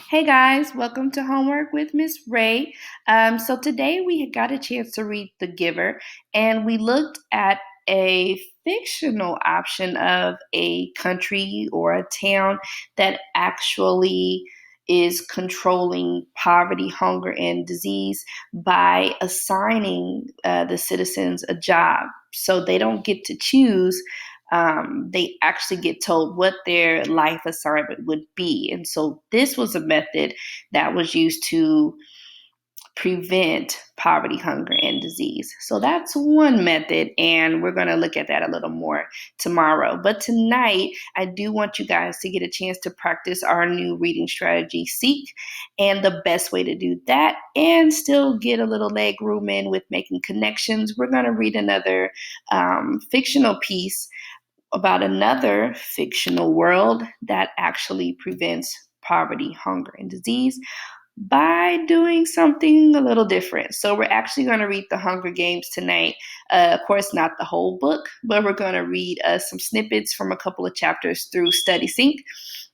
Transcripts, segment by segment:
Hey guys, welcome to Homework with Miss Ray. So today we got a chance to read The Giver, and we looked at a fictional option of a country or a town that actually is controlling poverty, hunger, and disease by assigning the citizens a job. So they don't get to choose, they actually get told what their life assignment would be. And so this was a method that was used to prevent poverty, hunger, and disease. So that's one method, and we're going to look at that a little more tomorrow. But tonight, I do want you guys to get a chance to practice our new reading strategy, Seek, and the best way to do that and still get a little leg room in with making connections. We're going to read another fictional piece about another fictional world that actually prevents poverty, hunger, and disease by doing something a little different. So we're actually going to read The Hunger Games tonight. Of course, not the whole book, but we're going to read some snippets from a couple of chapters through Study Sync.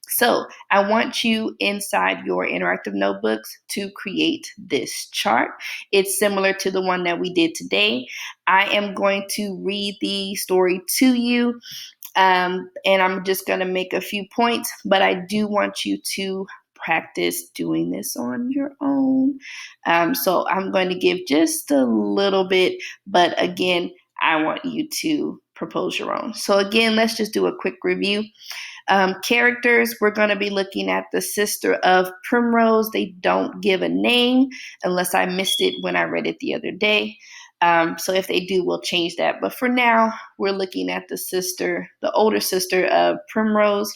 So I want you inside your interactive notebooks to create this chart. It's similar to the one that we did today. I am going to read the story to you, and I'm just going to make a few points, but I do want you to practice doing this on your own. So I'm going to give just a little bit, but again, I want you to propose your own. So again, let's just do a quick review. Characters, we're going to be looking at the sister of Primrose. They don't give a name unless I missed it when I read it the other day. So if they do, we'll change that. But for now, we're looking at the sister, the older sister of Primrose.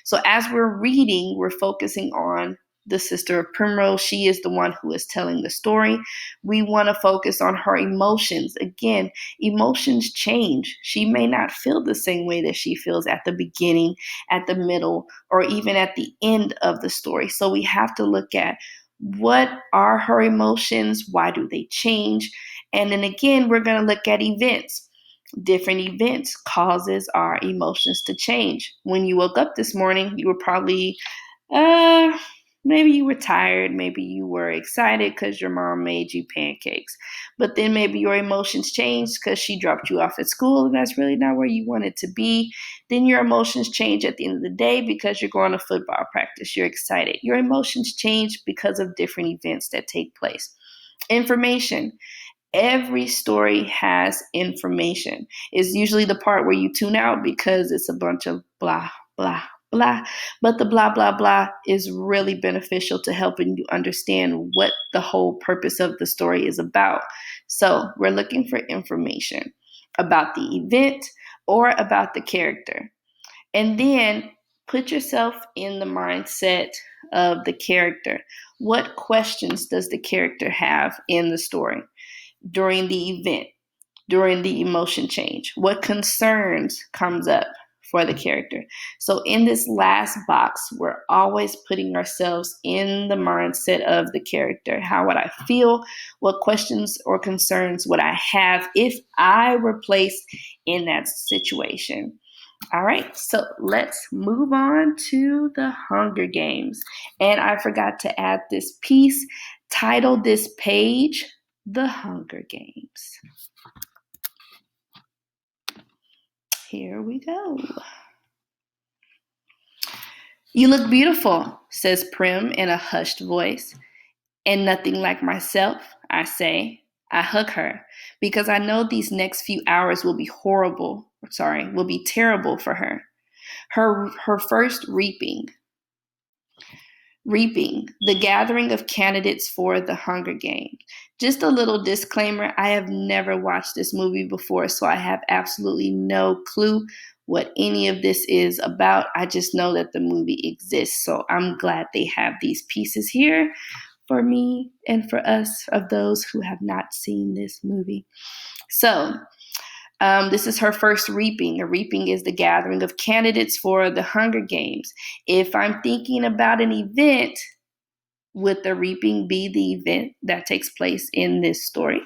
So as we're reading, we're focusing on the sister of Primrose. She is the one who is telling the story. We want to focus on her emotions. Again, emotions change. She may not feel the same way that she feels at the beginning, at the middle, or even at the end of the story. So we have to look at what are her emotions? Why do they change? And then again, we're going to look at events. Different events causes our emotions to change. When you woke up this morning, you were probably maybe you were tired, maybe you were excited because your mom made you pancakes. But then maybe your emotions changed because she dropped you off at school and that's really not where you wanted to be. Then your emotions change at the end of the day because you're going to football practice. You're excited. Your emotions change because of different events that take place. Information. Every story has information. It's usually the part where you tune out because it's a bunch of blah, blah, blah. But the blah, blah, blah is really beneficial to helping you understand what the whole purpose of the story is about. So we're looking for information about the event or about the character. And then put yourself in the mindset of the character. What questions does the character have in the story? During the event, during the emotion change? What concerns comes up for the character? So in this last box, we're always putting ourselves in the mindset of the character. How would I feel? What questions or concerns would I have if I were placed in that situation? All right, so let's move on to the Hunger Games. And I forgot to add this piece. Title this page The Hunger Games. Here we go. You look beautiful, says Prim in a hushed voice. And nothing like myself, I say. I hug her because I know these next few hours will be will be terrible for her. Her first reaping, the gathering of candidates for the Hunger Games. Just a little disclaimer, I have never watched this movie before, so I have absolutely no clue what any of this is about. I just know that the movie exists, so I'm glad they have these pieces here for me and for us, of those who have not seen this movie. So this is her first reaping. A reaping is the gathering of candidates for the Hunger Games. If I'm thinking about an event, would the reaping be the event that takes place in this story?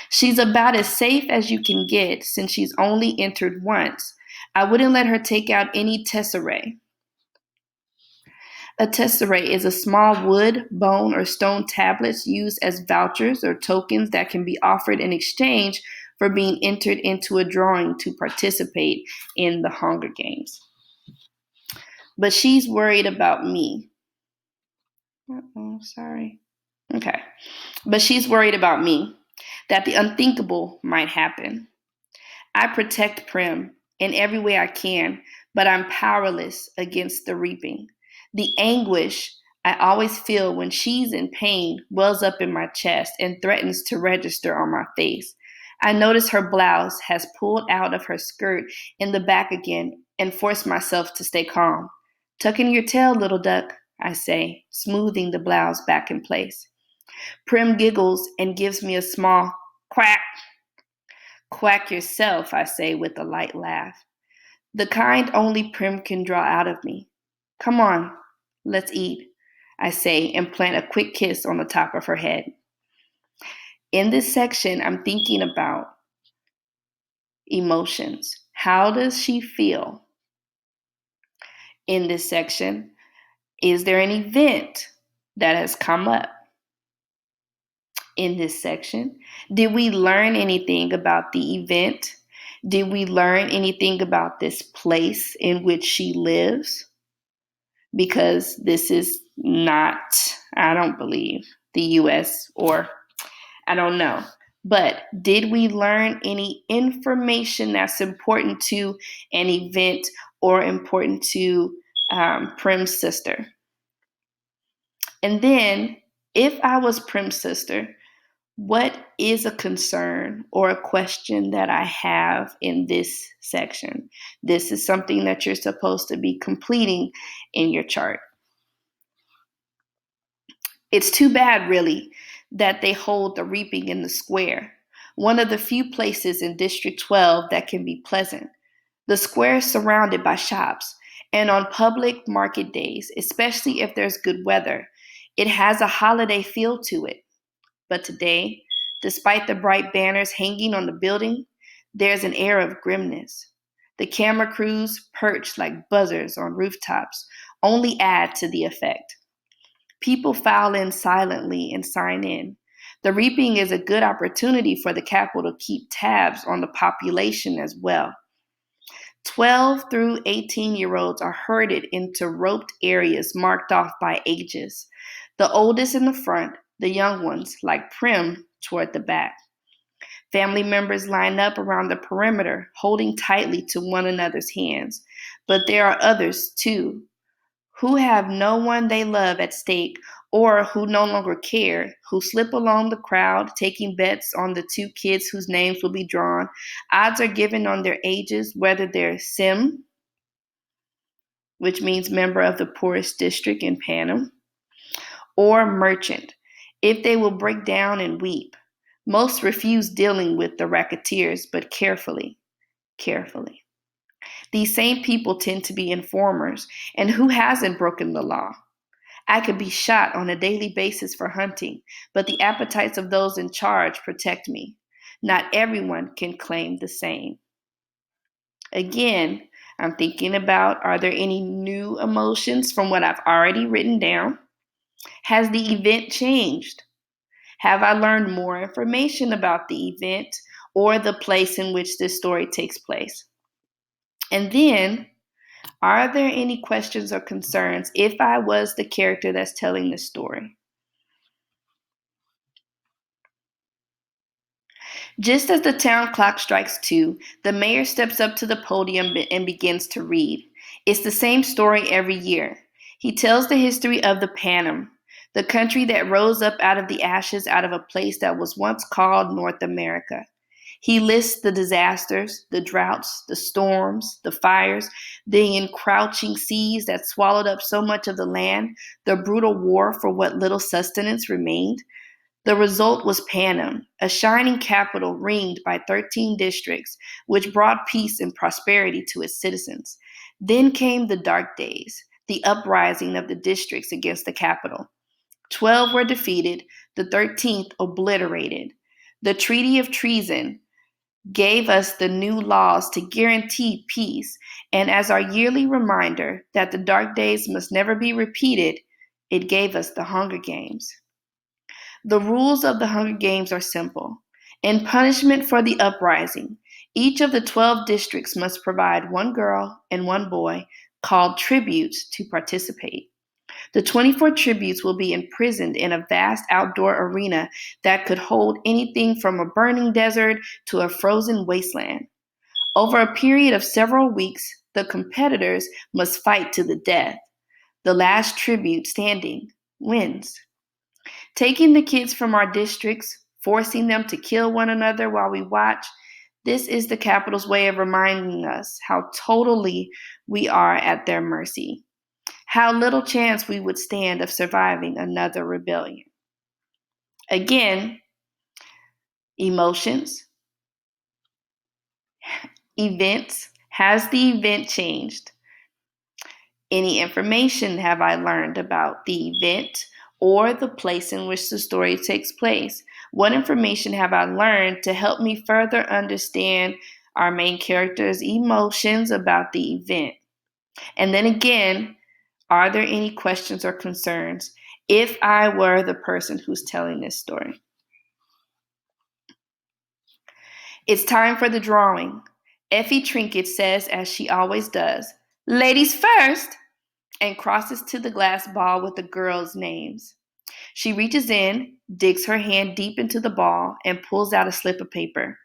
She's about as safe as you can get since she's only entered once. I wouldn't let her take out any tesserae. A tesserae is a small wood, bone, or stone tablets used as vouchers or tokens that can be offered in exchange for being entered into a drawing to participate in the Hunger Games. But she's worried about me. Sorry. Okay. But she's worried about me, that the unthinkable might happen. I protect Prim in every way I can, but I'm powerless against the reaping. The anguish I always feel when she's in pain wells up in my chest and threatens to register on my face. I notice her blouse has pulled out of her skirt in the back again and force myself to stay calm. Tuck in your tail, little duck, I say, smoothing the blouse back in place. Prim giggles and gives me a small quack. Quack yourself, I say with a light laugh. The kind only Prim can draw out of me. Come on, let's eat, I say and plant a quick kiss on the top of her head. In this section, I'm thinking about emotions. How does she feel? In this section, is there an event that has come up? In this section, did we learn anything about the event? Did we learn anything about this place in which she lives? Because this is not, I don't believe, the US, or I don't know. But did we learn any information that's important to an event or important to Prim's sister? And then, if I was Prim's sister, what is a concern or a question that I have in this section? This is something that you're supposed to be completing in your chart. It's too bad, really, that they hold the reaping in the square, one of the few places in District 12 that can be pleasant. The square is surrounded by shops, and on public market days, especially if there's good weather, it has a holiday feel to it. But today, despite the bright banners hanging on the building, there's an air of grimness. The camera crews, perched like buzzers on rooftops, only add to the effect. People file in silently and sign in. The reaping is a good opportunity for the Capitol to keep tabs on the population as well. 12 through 18-year-olds are herded into roped areas marked off by ages. The oldest in the front, the young ones, like Prim, toward the back. Family members line up around the perimeter, holding tightly to one another's hands. But there are others, too, who have no one they love at stake or who no longer care, who slip along the crowd, taking bets on the two kids whose names will be drawn. Odds are given on their ages, whether they're Sim, which means member of the poorest district in Panem, or merchant, if they will break down and weep. Most refuse dealing with the racketeers, but carefully. These same people tend to be informers, and who hasn't broken the law? I could be shot on a daily basis for hunting, but the appetites of those in charge protect me. Not everyone can claim the same. Again, I'm thinking about, are there any new emotions from what I've already written down? Has the event changed? Have I learned more information about the event or the place in which this story takes place? And then, are there any questions or concerns if I was the character that's telling this story? Just as the town clock strikes 2, the mayor steps up to the podium and begins to read. It's the same story every year. He tells the history of the Panem, the country that rose up out of the ashes out of a place that was once called North America. He lists the disasters, the droughts, the storms, the fires, the encroaching seas that swallowed up so much of the land, the brutal war for what little sustenance remained. The result was Panem, a shining capital ringed by 13 districts, which brought peace and prosperity to its citizens. Then came the dark days, the uprising of the districts against the capital. 12 were defeated, the 13th obliterated. The Treaty of Treason gave us the new laws to guarantee peace, and as our yearly reminder that the dark days must never be repeated, it gave us the Hunger Games. The rules of the Hunger Games are simple. In punishment for the uprising, each of the 12 districts must provide one girl and one boy called tributes to participate. The 24 tributes will be imprisoned in a vast outdoor arena that could hold anything from a burning desert to a frozen wasteland. Over a period of several weeks, the competitors must fight to the death. The last tribute standing wins. Taking the kids from our districts, forcing them to kill one another while we watch, this is the Capitol's way of reminding us how totally we are at their mercy. How little chance we would stand of surviving another rebellion. Again, emotions, events. Has the event changed? Any information have I learned about the event or the place in which the story takes place? What information have I learned to help me further understand our main character's emotions about the event? And then again, are there any questions or concerns if I were the person who's telling this story? It's time for the drawing. Effie Trinket says, as she always does, "Ladies first," and crosses to the glass ball with the girls' names. She reaches in, digs her hand deep into the ball, and pulls out a slip of paper.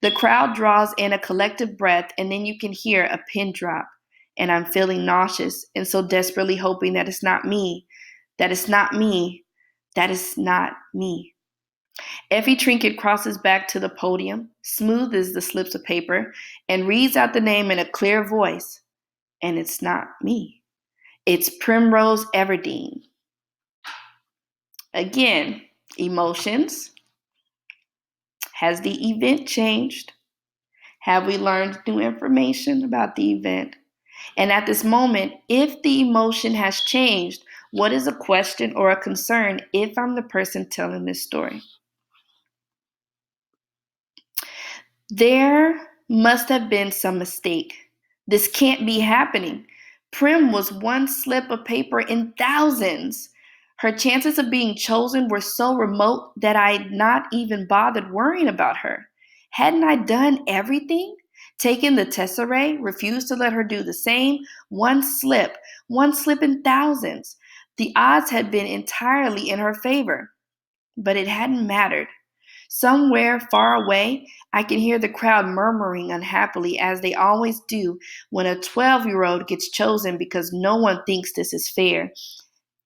The crowd draws in a collective breath, and then you can hear a pin drop. And I'm feeling nauseous and so desperately hoping that it's not me, that it's not me, that it's not me. Effie Trinket crosses back to the podium, smoothes the slips of paper, and reads out the name in a clear voice. And it's not me. It's Primrose Everdeen. Again, emotions. Has the event changed? Have we learned new information about the event? And at this moment, if the emotion has changed, what is a question or a concern if I'm the person telling this story? There must have been some mistake. This can't be happening. Prim was one slip of paper in thousands. Her chances of being chosen were so remote that I'd not even bothered worrying about her. Hadn't I done everything? Taken the tesserae, refused to let her do the same? One slip in thousands. The odds had been entirely in her favor, but it hadn't mattered. Somewhere far away, I can hear the crowd murmuring unhappily, as they always do when a 12-year-old gets chosen because no one thinks this is fair.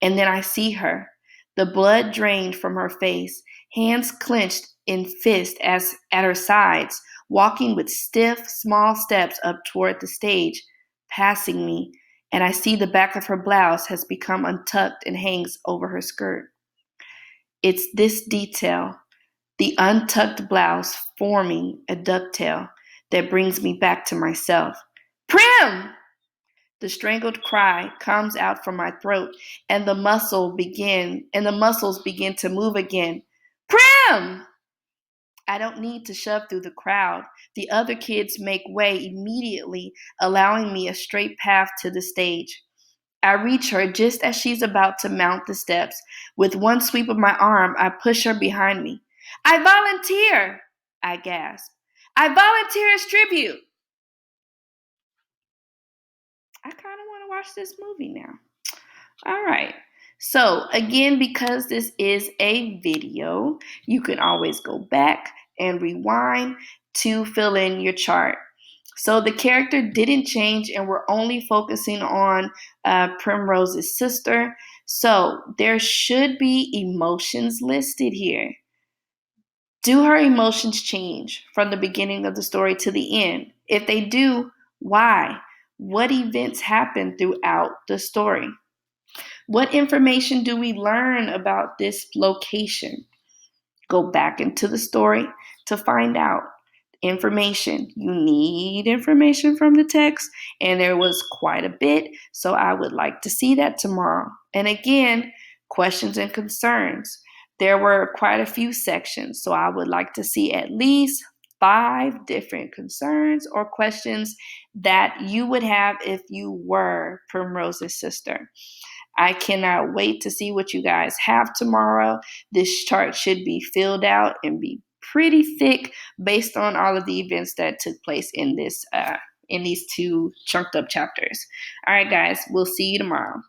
And then I see her, the blood drained from her face, hands clenched in fists at her sides, walking with stiff, small steps up toward the stage, passing me, and I see the back of her blouse has become untucked and hangs over her skirt. It's this detail, the untucked blouse forming a ducktail, that brings me back to myself. Prim! The strangled cry comes out from my throat, and the muscles begin to move again. Prim! I don't need to shove through the crowd. The other kids make way immediately, allowing me a straight path to the stage. I reach her just as she's about to mount the steps. With one sweep of my arm, I push her behind me. I volunteer, I gasp. I volunteer as tribute. I kind of want to watch this movie now. All right. So, again, because this is a video, you can always go back and rewind to fill in your chart. So, the character didn't change, and we're only focusing on Primrose's sister. So, there should be emotions listed here. Do her emotions change from the beginning of the story to the end? If they do, why? What events happen throughout the story? What information do we learn about this location? Go back into the story to find out information. You need information from the text, and there was quite a bit, so I would like to see that tomorrow. And again, questions and concerns. There were quite a few sections, so I would like to see at least 5 different concerns or questions that you would have if you were Primrose's sister. I cannot wait to see what you guys have tomorrow. This chart should be filled out and be pretty thick based on all of the events that took place in these two chunked up chapters. All right, guys, we'll see you tomorrow.